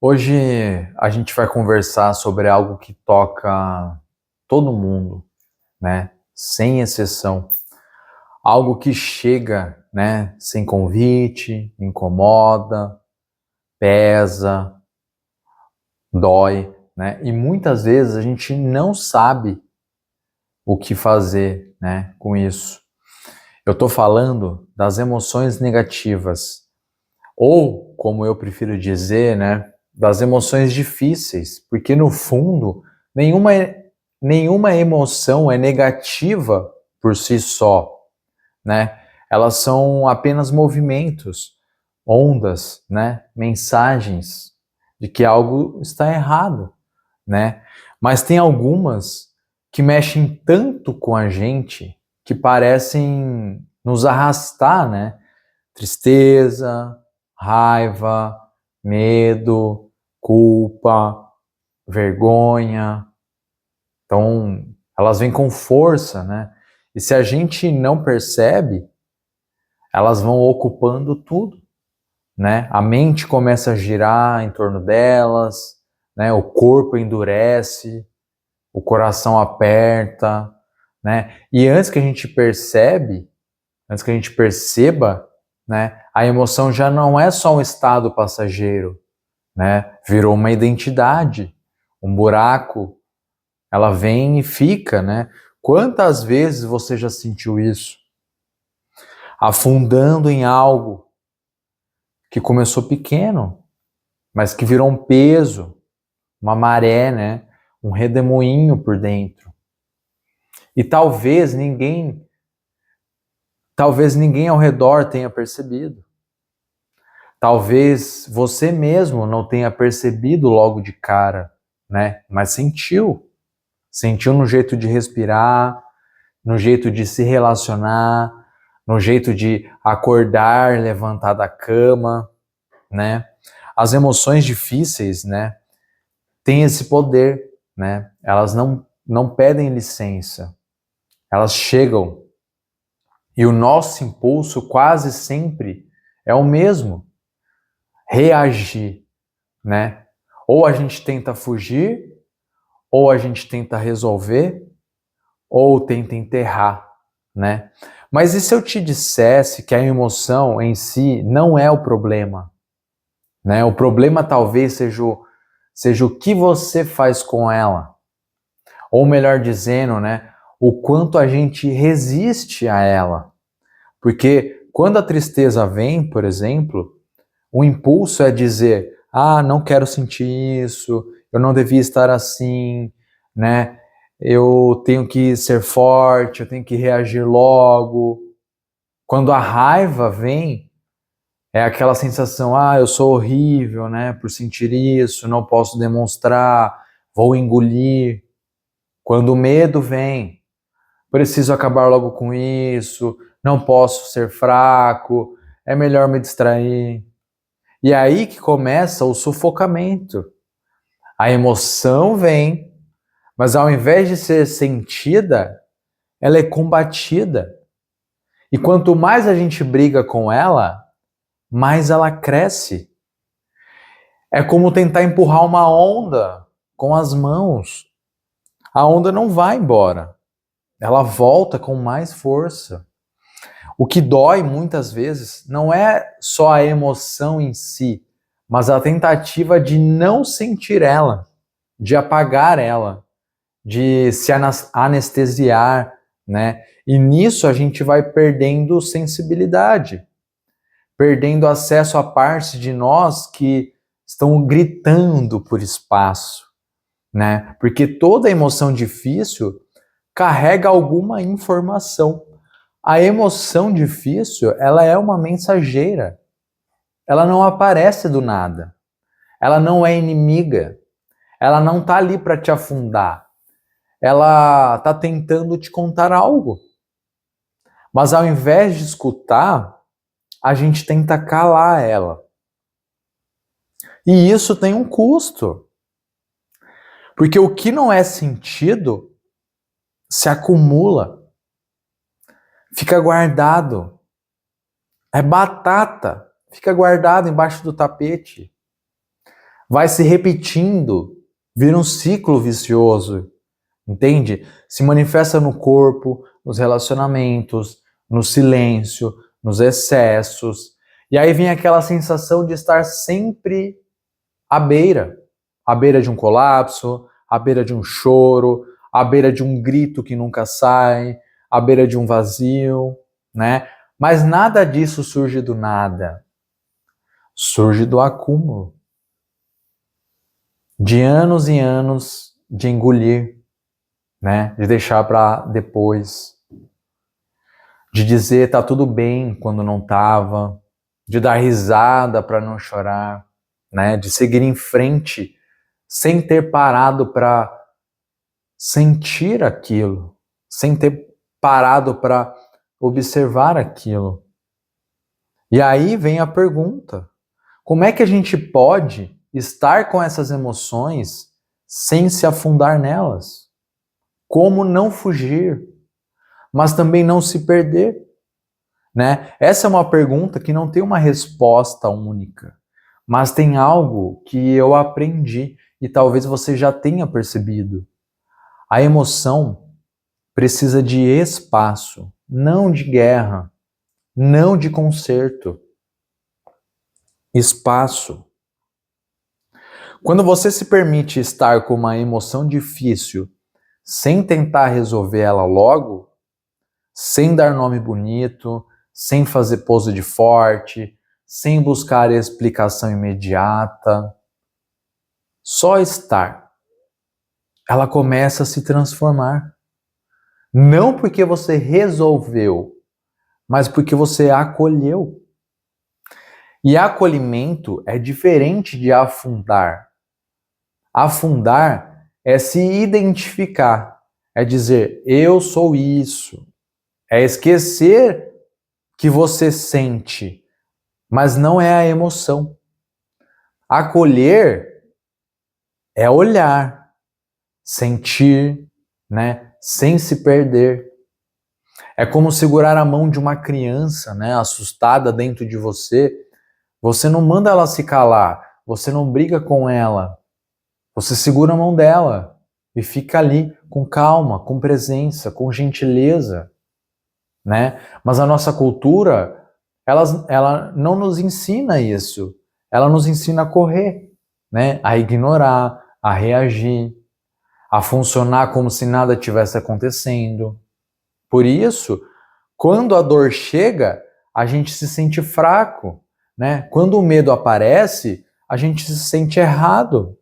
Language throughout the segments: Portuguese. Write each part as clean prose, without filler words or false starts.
Hoje a gente vai conversar sobre algo que toca todo mundo, né? Sem exceção. Algo que chega, né? Sem convite, incomoda, pesa, dói, né? E muitas vezes a gente não sabe o que fazer, né? Com isso. Eu tô falando das emoções negativas, ou, como eu prefiro dizer, né, das emoções difíceis, porque no fundo, nenhuma, nenhuma emoção é negativa por si só, né? Elas são apenas movimentos, ondas, né, mensagens de que algo está errado, né? Mas tem algumas que mexem tanto com a gente que parecem nos arrastar, né? Tristeza, raiva, medo, culpa, vergonha. Então, elas vêm com força, né? E se a gente não percebe, elas vão ocupando tudo, né? A mente começa a girar em torno delas, né? O corpo endurece, o coração aperta, né? E antes que a gente perceba, né, a emoção já não é só um estado passageiro, né? Virou uma identidade, um buraco. Ela vem e fica, né? Quantas vezes você já sentiu isso? Afundando em algo que começou pequeno, mas que virou um peso, uma maré, né? Um redemoinho por dentro. E talvez ninguém ao redor tenha percebido. Talvez você mesmo não tenha percebido logo de cara, né? Mas sentiu. Sentiu no jeito de respirar, no jeito de se relacionar, no jeito de acordar, levantar da cama, né? As emoções difíceis, né, têm esse poder, né? Elas não pedem licença. Elas chegam. E o nosso impulso quase sempre é o mesmo, reagir, né? Ou a gente tenta fugir, ou a gente tenta resolver, ou tenta enterrar, né? Mas e se eu te dissesse que a emoção em si não é o problema, né? O problema talvez seja o que você faz com ela, ou melhor dizendo, né? O quanto a gente resiste a ela. Porque quando a tristeza vem, por exemplo, o impulso é dizer: ah, não quero sentir isso, eu não devia estar assim, né? Eu tenho que ser forte, eu tenho que reagir logo. Quando a raiva vem, é aquela sensação: ah, eu sou horrível, né? Por sentir isso, não posso demonstrar, vou engolir. Quando o medo vem, preciso acabar logo com isso, não posso ser fraco, é melhor me distrair. E é aí que começa o sufocamento. A emoção vem, mas ao invés de ser sentida, ela é combatida. E quanto mais a gente briga com ela, mais ela cresce. É como tentar empurrar uma onda com as mãos. A onda não vai embora, ela volta com mais força. O que dói muitas vezes não é só a emoção em si, mas a tentativa de não sentir ela, de apagar ela, de se anestesiar, né? E nisso a gente vai perdendo sensibilidade, perdendo acesso a partes de nós que estão gritando por espaço, né? Porque toda emoção difícil carrega alguma informação. A emoção difícil, ela é uma mensageira. Ela não aparece do nada. Ela não é inimiga. Ela não está ali para te afundar. Ela está tentando te contar algo. Mas ao invés de escutar, a gente tenta calar ela. E isso tem um custo. Porque o que não é sentido se acumula, fica guardado. É batata, fica guardado embaixo do tapete. vai se repetindo, vira um ciclo vicioso, entende? Se manifesta no corpo, nos relacionamentos, no silêncio, nos excessos. E aí vem aquela sensação de estar sempre à beira de um colapso, à beira de um choro, à beira de um grito que nunca sai, à beira de um vazio, né? Mas nada disso surge do nada. Surge do acúmulo de anos e anos de engolir, né? De deixar para depois, de dizer tá tudo bem quando não tava, de dar risada para não chorar, né? De seguir em frente sem ter parado para sentir aquilo, sem ter parado para observar aquilo. E aí vem a pergunta: como é que a gente pode estar com essas emoções sem se afundar nelas? Como não fugir, mas também não se perder? Né? Essa é uma pergunta que não tem uma resposta única, mas tem algo que eu aprendi e talvez você já tenha percebido. A emoção precisa de espaço, não de guerra, não de conserto. Espaço. Quando você se permite estar com uma emoção difícil sem tentar resolver ela logo, sem dar nome bonito, sem fazer pose de forte, sem buscar explicação imediata, só estar, ela começa a se transformar. Não porque você resolveu, mas porque você acolheu. E acolhimento é diferente de afundar. Afundar é se identificar, é dizer, eu sou isso. É esquecer que você sente, mas não é a emoção. Acolher é olhar, sentir, né, sem se perder. É como segurar a mão de uma criança, né, assustada dentro de você. Você não manda ela se calar, você não briga com ela. Você segura a mão dela e fica ali com calma, com presença, com gentileza, né? Mas a nossa cultura, ela não nos ensina isso. Ela nos ensina a correr, né? A ignorar, a reagir, a funcionar como se nada tivesse acontecendo. Por isso, quando a dor chega, a gente se sente fraco, né? Quando o medo aparece, a gente se sente errado.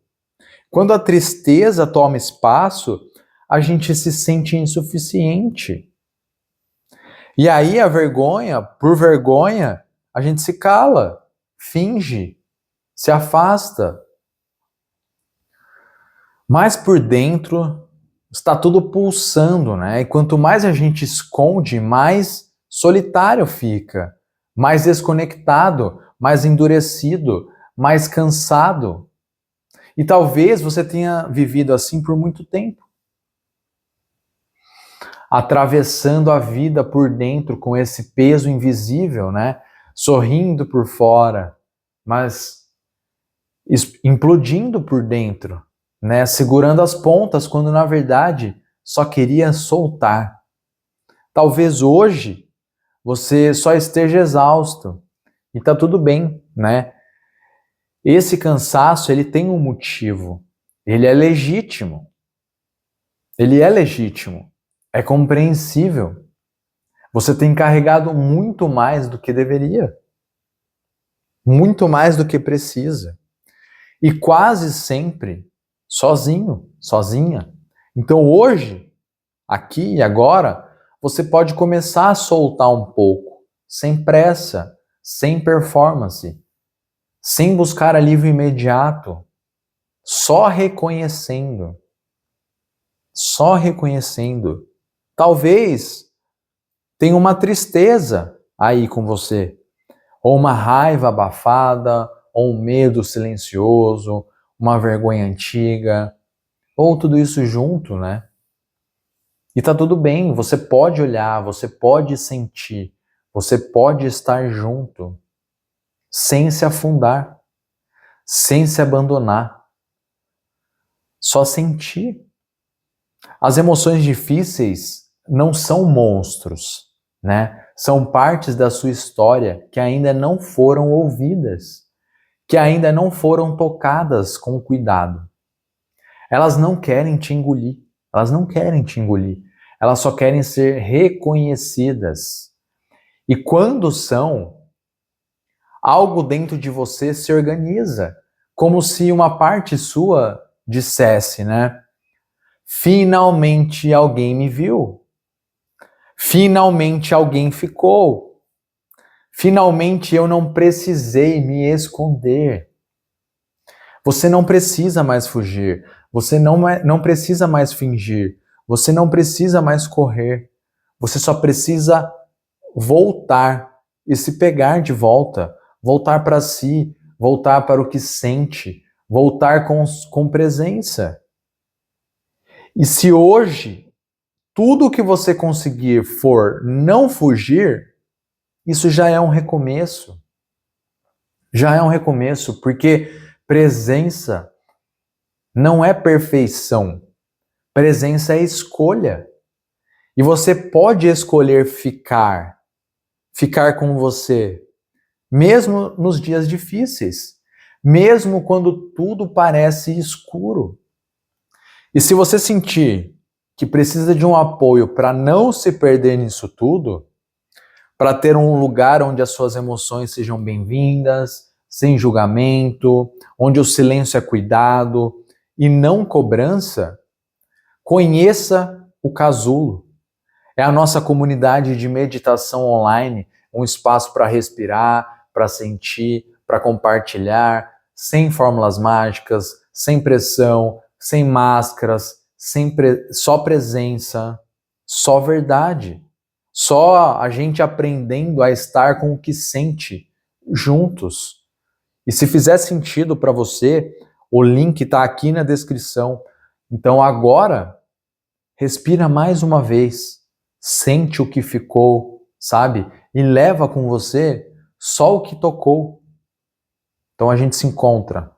Quando a tristeza toma espaço, a gente se sente insuficiente. E aí a vergonha, por vergonha, a gente se cala, finge, se afasta. Mas por dentro está tudo pulsando, né? E quanto mais a gente esconde, mais solitário fica, mais desconectado, mais endurecido, mais cansado. E talvez você tenha vivido assim por muito tempo, atravessando a vida por dentro com esse peso invisível, né? Sorrindo por fora, mas implodindo por dentro, né? Segurando as pontas quando na verdade só queria soltar. Talvez hoje você só esteja exausto e tá tudo bem, né? Esse cansaço, ele tem um motivo. Ele é legítimo. Ele é legítimo. É compreensível. Você tem carregado muito mais do que deveria. Muito mais do que precisa. E quase sempre sozinho, sozinha. Então hoje, aqui e agora, você pode começar a soltar um pouco, sem pressa, sem performance, sem buscar alívio imediato, só reconhecendo. Só reconhecendo. Talvez tenha uma tristeza aí com você, ou uma raiva abafada, ou um medo silencioso, uma vergonha antiga, ou tudo isso junto, né? E tá tudo bem, você pode olhar, você pode sentir, você pode estar junto, sem se afundar, sem se abandonar. Só sentir. As emoções difíceis não são monstros, né? São partes da sua história que ainda não foram ouvidas, que ainda não foram tocadas com cuidado. Elas não querem te engolir, elas não querem te engolir, elas só querem ser reconhecidas. E quando são, algo dentro de você se organiza, como se uma parte sua dissesse, né? Finalmente alguém me viu. Finalmente alguém ficou. Finalmente eu não precisei me esconder. Você não precisa mais fugir. Você não precisa mais fingir. Você não precisa mais correr. Você só precisa voltar e se pegar de volta. Voltar para si. Voltar para o que sente. Voltar com presença. E se hoje tudo que você conseguir for não fugir, isso já é um recomeço. Já é um recomeço, porque presença não é perfeição. Presença é escolha. E você pode escolher ficar com você, mesmo nos dias difíceis, mesmo quando tudo parece escuro. E se você sentir que precisa de um apoio para não se perder nisso tudo, para ter um lugar onde as suas emoções sejam bem-vindas, sem julgamento, onde o silêncio é cuidado e não cobrança, conheça o Casulo. É a nossa comunidade de meditação online, um espaço para respirar, para sentir, para compartilhar, sem fórmulas mágicas, sem pressão, sem máscaras, só presença, só verdade. Só a gente aprendendo a estar com o que sente juntos. E se fizer sentido para você, o link está aqui na descrição. Então agora, respira mais uma vez, sente o que ficou, sabe? E leva com você só o que tocou. Então a gente se encontra